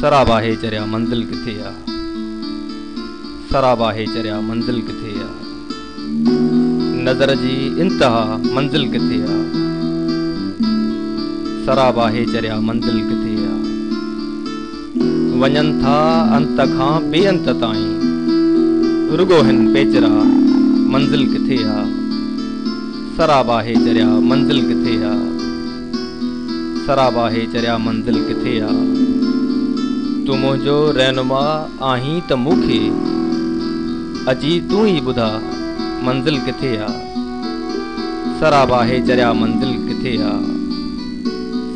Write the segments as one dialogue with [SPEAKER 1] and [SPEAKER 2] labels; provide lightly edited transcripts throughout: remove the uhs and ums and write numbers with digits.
[SPEAKER 1] सराबा हे चरिया मंज़िल किथे आ। सराबा हे चरिया मंज़िल किथे आ। नज़र जी इंतहा मंज़िल किथे आ। सराबा हे चरिया मंज़िल किथे आ। वञनि था अंत खां बेअंत ताईं रुगो हिन पेचरा मंज़िल किथे आ। सराबा हे चरिया मंज़िल किथे आ। सराबा हे चरिया मंज़िल किथे आ। तू मुंहिंजो रहनुमा आहीं त मूंखे अची तूं ई ॿुधा मंज़िल किथे आ। सराबा हे चरिया मंज़िल किथे आ।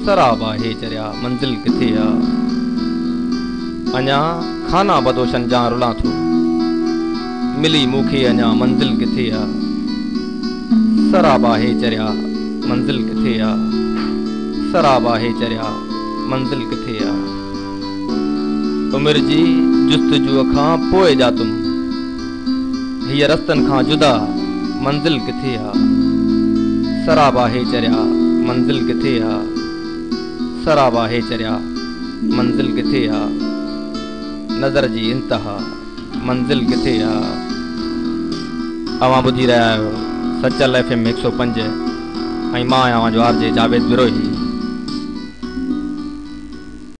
[SPEAKER 1] सराबा हे चरिया मंज़िल किथे आ। अञा खाना बदोशन जा रुलां थो मिली मूंखे अञा मंज़िल किथे आ। सराबा हे चरिया मंज़िल किथे आ। सराबा हे चरिया मंज़िल किथे आ। उमिरि जी जुस्तजूअ खां पोइ जा तुम हीअ रस्तनि खां जुदा मंज़िल किथे आ। सराबा हे चरिया मंज़िल किथे आ। सराबा हे चरिया मंज़िल किथे आ। नज़र जी इंतहा मंज़िल किथे आ। अवां ॿुधी रहिया आहियो सचल FM 105 ऐं मां आहियां जो आरजे जावेद बिरोही।